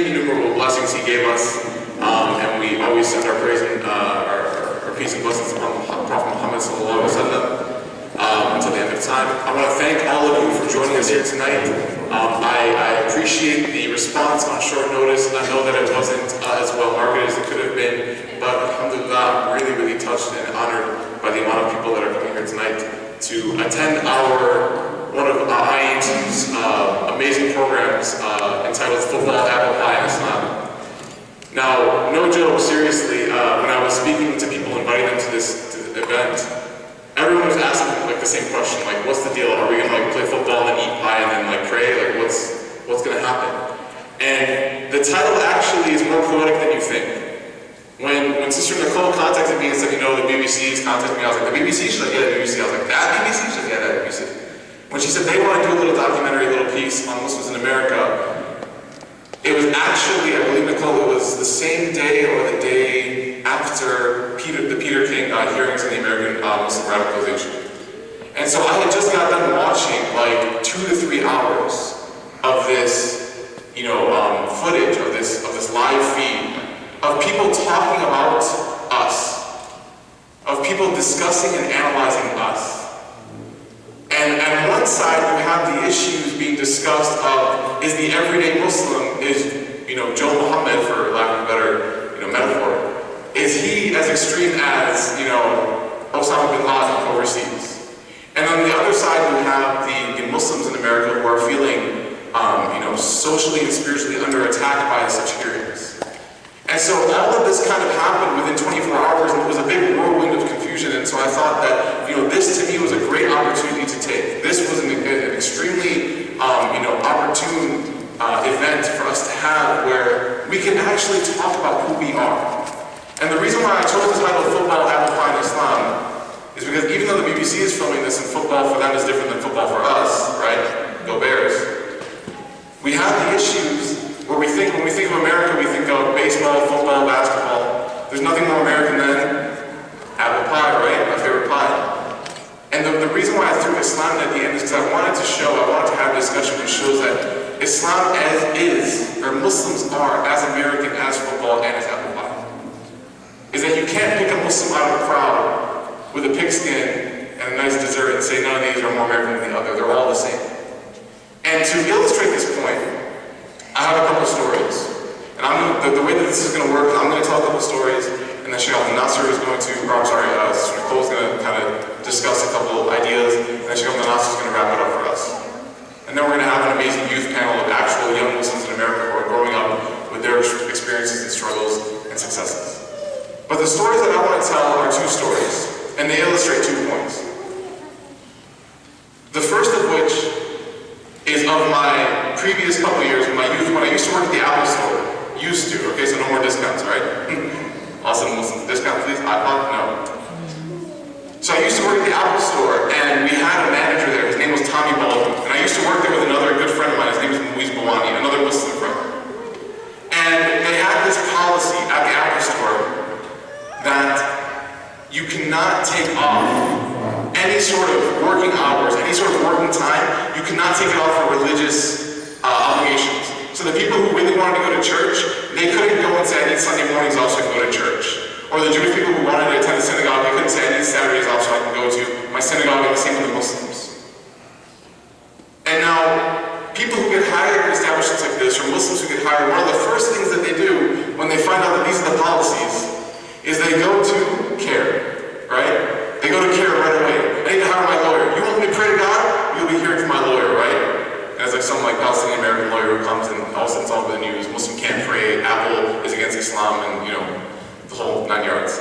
innumerable blessings He gave us, and we always send our praise and our peace and blessings upon Prophet Muhammad sallallahu alaihi wasallam until the end of time. I want to thank all of you for joining us here tonight. I appreciate the response on short notice. I know that it wasn't as well marketed as it could have been, but alhamdulillah, I'm really, really touched and honored by the amount of people that are coming here tonight to attend one of IAMC's amazing programs entitled Football, Apple Pie, and Islam. Now, no joke, seriously, when I was speaking to people, inviting them to this event, everyone was asking like the same question, like, what's the deal? Are we gonna like play football and eat pie and then like pray? Like, what's gonna happen? And the title actually is more poetic than you think. When Sister Nicole contacted me and said, you know, the BBC's contacted me, I was like, the BBC? She's like, yeah, the BBC. I was like, that BBC? She's like, yeah, that BBC. When she said they want to do a little documentary, a little piece on Muslims in America, it was actually, I believe, Nicole, it was the same day or the day after the Peter King hearings in the American Muslim radicalization. And so I had just got done watching like 2 to 3 hours of this, you know, footage of this live feed of people talking about us, of people discussing and analyzing us. And on one side, you have the issues being discussed of, is the everyday Muslim, is, you know, Joe Muhammad, for lack of a better, you know, metaphor, is he as extreme as, you know, Osama bin Laden overseas? And on the other side, you have the Muslims in America who are feeling, you know, socially and spiritually under attack by such hearings. And so all of this kind of happened within 24 hours, and it was a big whirlwind of confusion. And so I thought that, you know, this to me was a great opportunity to take. This was an extremely, you know, opportune event for us to have where we can actually talk about who we are. And the reason why I chose the title Football, Apple Pie, and Islam is because even though the BBC is filming this, and football for them is different than football for us, right? Go Bears. We have the issues where when we think of America, we think of baseball, football, basketball. There's nothing more American than apple pie, right? My favorite pie. And the reason why I threw Islam at the end is because I wanted to have a discussion that shows that Islam or Muslims are as American as football and as apple pie. Is that you can't pick a Muslim out of a crowd with a pigskin and a nice dessert and say none of these are more American than the other. They're all the same. And to illustrate this point, I have a couple stories, and the way that this is going to work, I'm going to tell a couple stories, and then Sheikh Nasser is going to, Sister Nicole is going to kind of discuss a couple of ideas, and then Sheikh Nasser is going to wrap it up for us. And then we're going to have an amazing youth panel of actual young Muslims in America who are growing up with their experiences and struggles and successes. But the stories that I want to tell are 2 stories, and they illustrate 2 points. The first of which is of my previous couple years in my youth when I used to work at the Apple store. Okay, so no more discounts, right? Awesome Muslims, discount please? iPod? No. So I used to work at the Apple store, and we had a manager there. His name was Tommy Baldwin. And I used to work there with another good friend of mine. His name is Muiz Bawani, another Muslim friend. And they had this policy at the Apple store that you cannot take off any sort of working hours, any sort of working time. You cannot take it off for religious obligations. So the people who really wanted to go to church, they couldn't go and say, I need Sunday mornings off so I can go to church. Or the Jewish people who wanted to attend the synagogue, they couldn't say, I need Saturdays off so I can go to my synagogue, and the same with the Muslims. And now, people who get hired in establishments like this, or Muslims who get hired, one of the first things that they do when they find out that these are the policies is they go to CARE, right? They go to CARE right away. I need to hire my lawyer. You want me to pray to God? You'll be hearing from my lawyer, right? And it's like some Palestinian American lawyer who comes and all of a sudden it's all over the news. Muslim can't pray, Apple is against Islam, and you know, the whole 9 yards.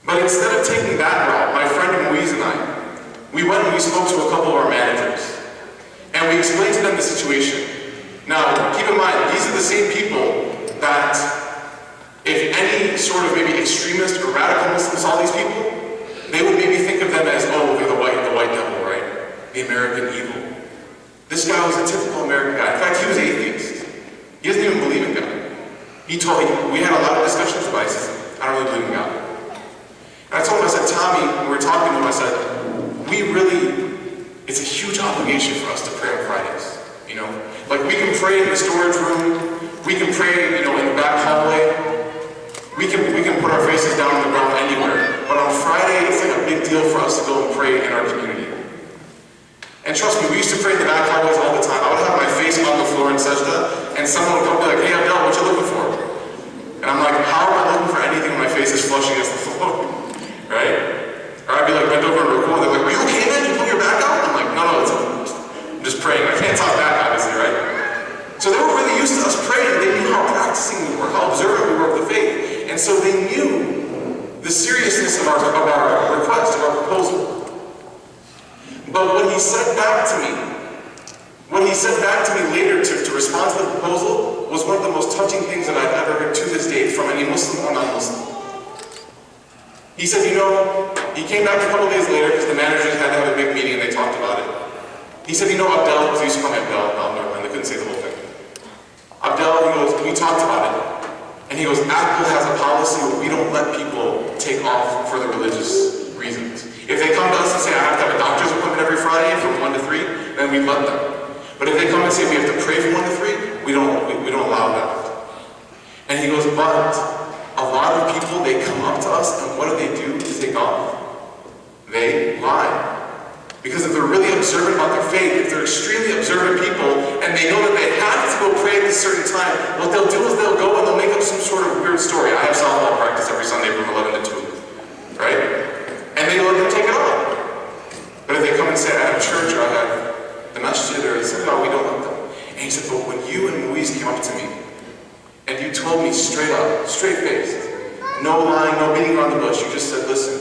But instead of taking that route, my friend Muiz and I, we went and we spoke to a couple of our managers. And we explained to them the situation. Now, keep in mind, these are the same people that if any sort of maybe extremist or radical Muslim saw these people, they would maybe think of them as, oh, they're the white devil, right? The American evil. This guy was a typical American guy. In fact, he was atheist. He doesn't even believe in God. We had a lot of discussions about it. He says, I don't really believe in God. And I told him, I said, Tommy, when we were talking to him, I said, it's a huge obligation for us to pray on Fridays, you know? Like, we can pray in the storage room, We can pray, in the back hallway. We can put our faces down on the ground anywhere. But on Friday, it's like a big deal for us to go and pray in our community. And trust me, we used to pray in the back hallways all the time. I would have my face on the floor in sajda, and someone would come and be like, "Hey Abdel, what you looking for?" And I'm like, how am I looking for anything when my face is flush against the floor? Right? Or I'd be like bent over and record. They're like, "Are you okay, man? You put your back out?" I'm like, no, I'm just praying. I can't talk back, obviously, right? So they were really used to us praying. They knew how practicing we were, how observant we were of the faith. And so they knew the seriousness of our request, of our proposal. But what he said back to me later to respond to the proposal was one of the most touching things that I've ever heard to this day from any Muslim or non-Muslim. He said, he came back a couple days later because the managers had to have a big meeting and they talked about it. He said, Abdel, because he used to call me Abdel, and they couldn't say the whole thing. Abdel, he goes, we talked about it. And he goes, Apple has a policy where we don't let people take off for the religious reasons. If they come to us and say, I have to have a doctor's appointment every Friday from 1 to 3, then we let them. But if they come and say we have to pray from 1 to 3, we don't allow that. And he goes, but a lot of people, they come up to us and what do to take off? They lie. Because if they're really observant about their faith, if they're extremely observant people, and they know that they have to go pray at a certain time, what they'll do is they'll go and they'll make up some sort of weird story. I have softball practice every Sunday from 11 to 2, right? And they let them take it off. But if they come and say, I have church, or I have the masjid, or somehow we don't let them. And he said, but when you and Moise came up to me, and you told me straight up, straight-faced, no lying, no beating around the bush, you just said, listen,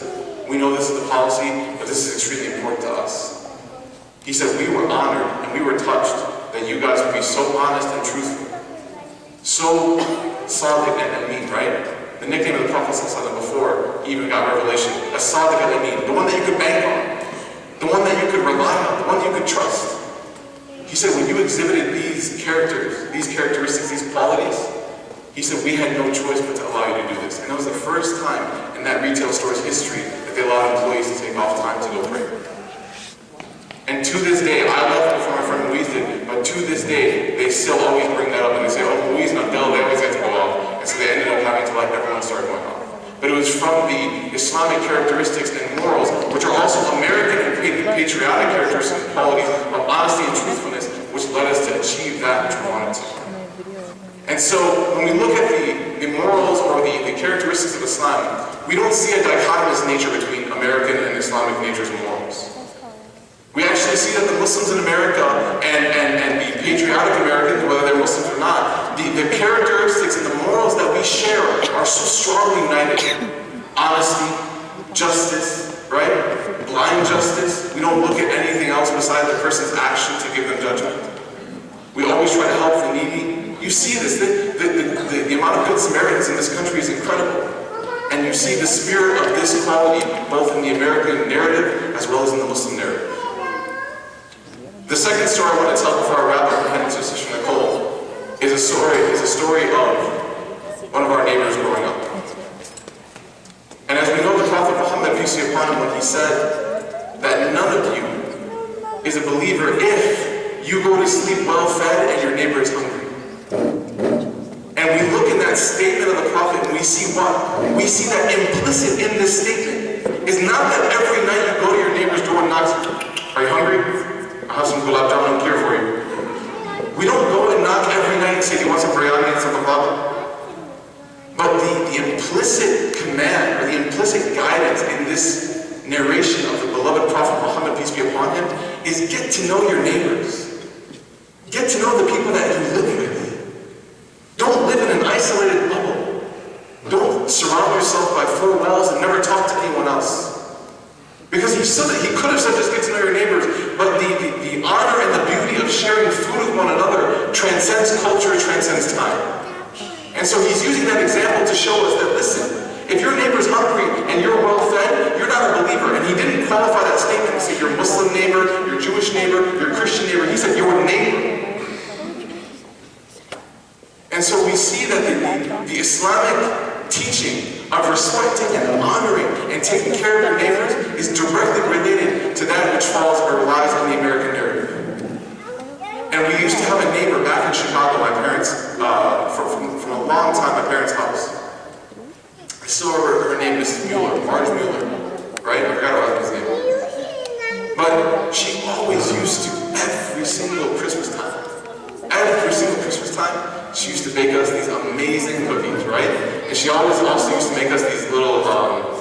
we know this is the policy, but this is extremely important to us. He said, we were honored and we were touched that you guys would be so honest and truthful, so solid and amin, right? The nickname of the Prophet before he even got revelation, as-sadiq al-amin, the one that you could bank on, the one that you could rely on, the one that you could trust. He said, when you exhibited these characters, these characteristics, these qualities, he said, we had no choice but to allow you to do this. And it was the first time in that retail store's history that they allowed employees to take off time to go pray. And to this day, I left before my friend Moise did, but to this day, they still always bring that up and they say, oh, Moise and Abdel, they always get to go off. And so they ended up having to let everyone start going off. But it was from the Islamic characteristics and morals, which are also American and patriotic characteristics and qualities of honesty and truthfulness, which led us to achieve that which we wanted to. And so, when we look at the morals or the characteristics of Islam, we don't see a dichotomous nature between American and Islamic natures and morals. We actually see that the Muslims in America and the patriotic Americans, whether they're Muslims or not, the characteristics and the morals that we share are so strongly united. Honesty, justice, right? Blind justice. We don't look at anything else besides the person's action to give them judgment. We always try to help the needy. You see this, the amount of good Samaritans in this country is incredible. And you see the spirit of this quality both in the American narrative as well as in the Muslim narrative. The second story I want to tell before I wrap up and head into Sister Nicole is a story of one of our neighbors growing up. And as we know, the Prophet Muhammad, peace be upon him, when he said that none of you is a believer if you go to sleep well fed and your neighbor is hungry. And we look in that statement of the Prophet and we see what? We see that implicit in this statement is not that every night you go to your neighbor's door and knock, are you hungry? I have some gulab jamun here for you. We don't go and knock every night and say, do you want some biryani and some kebab? But the implicit command or the implicit guidance in this narration of the beloved Prophet Muhammad, peace be upon him, is get to know your neighbors. Get to know the people that you live with. Don't live in an isolated bubble. Don't surround yourself by four walls and never talk to anyone else. Because he could have said just get to know your neighbors, but the honor and the beauty of sharing food with one another transcends culture, transcends time. And so he's using that example to show us that, listen, if your neighbor's hungry and you're well-fed, you're not a believer. And he didn't qualify that statement. He said your Muslim neighbor, your Jewish neighbor, your Christian neighbor. He said your neighbor. And so we see that the Islamic teaching of respecting and honoring and taking care of your neighbors is directly related to that which falls or relies on the American narrative. And we used to have a neighbor back in Chicago, my parents from a long time at my parents' house. I still remember her name, Mrs. Mueller, Marge Mueller, right? I forgot her husband's name. But she always used to, every single Christmas time, she used to bake us these amazing cookies, right? And she always also used to make us these little,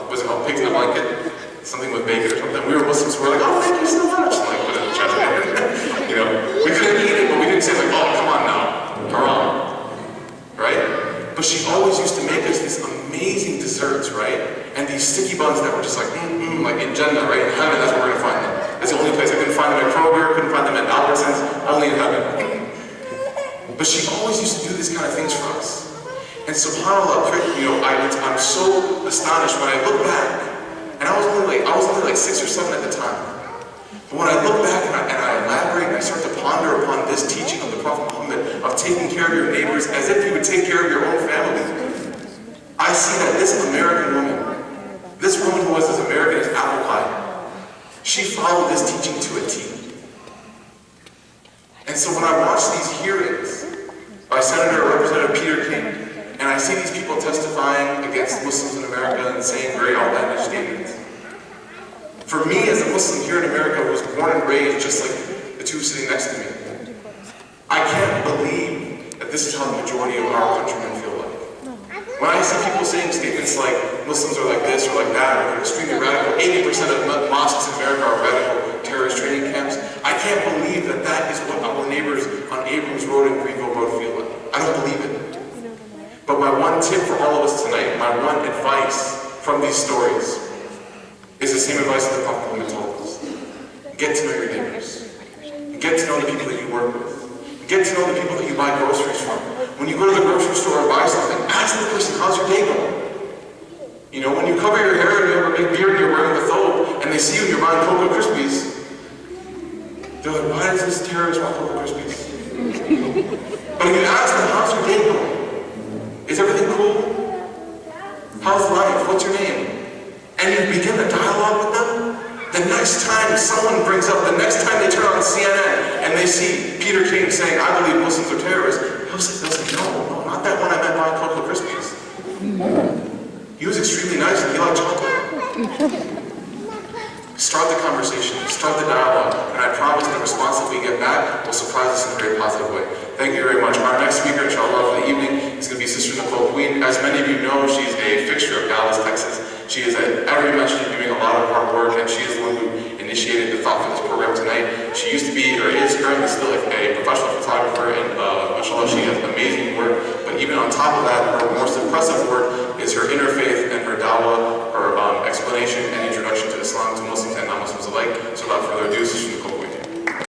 what's it called, pigs in a blanket? Something with bacon or something. We were Muslims, we were like, oh, thank you so much. And like, put it in the trash can. You know, we couldn't eat it, but we didn't say like, oh, come on now, haram, right? But she always used to make us these amazing desserts, right? And these sticky buns that were just like, like in Jannah, right? In heaven, that's where we're gonna find them. That's the only place. I couldn't find them at Kroger, couldn't find them at Albertsons, only in heaven. But she always used to do these kind of things for us. And subhanAllah, you know, I'm so astonished when I look back. And I was only like 6 or 7 at the time. But when I look back and I elaborate and I start to ponder upon this teaching of the Prophet Muhammad of taking care of your neighbors as if you would take care of your own family, I see that this American woman, this woman who was as American as apple pie, she followed this teaching to a T. And so when I watch these hearings by Senator or Representative Peter King, and I see these people testifying against Muslims in America and saying very outlandish statements. For me, as a Muslim here in America who was born and raised just like the two sitting next to me, I can't believe that this is how the majority of our countrymen feel like. When I see people saying statements like Muslims are like this or like that, or they're extremely radical, 80% of mosques in America are radical terrorist training camps, I can't believe that that is what our neighbors on Abrams Road and Greenville Road feel like. I don't believe it. But my one tip for all of us tonight, my one advice from these stories, is the same advice that the Prophet Muhammad told us. Get to know your neighbors. Get to know the people that you work with. Get to know the people that you buy groceries from. When you go to the grocery store and buy something, ask the person, how's your day going? You know, when you cover your hair and you have a big beard and you're wearing the thobe, and they see you and you're buying Cocoa Krispies, they're like, why does this terrorist want Cocoa Krispies? But if you ask them, how's your day going? Is everything cool? How's life? What's your name? And you begin a dialogue with them. The next time someone brings up, the next time they turn on CNN and they see Peter King saying, I believe Muslims are terrorists, they'll say, no, not that one I met buying Cocoa Krispies. He was extremely nice and he liked chocolate. Start the conversation, start the dialogue, and I promise the response that we get back will surprise us in a very positive way. Thank you very much. Our next speaker, inshallah, for the evening is going to be Sister Nicole Queen. As many of you know, she's a fixture of Dallas, Texas. She is at every masjid doing a lot of hard work, and she is the one who initiated the thought for this program tonight. She used to be, or is currently still, a professional photographer, and mashallah, she has amazing work. But even on top of that, her most impressive work is her interfaith and her dawah, her explanation and introduction to Islam to Muslims and non-Muslims alike. So without further ado,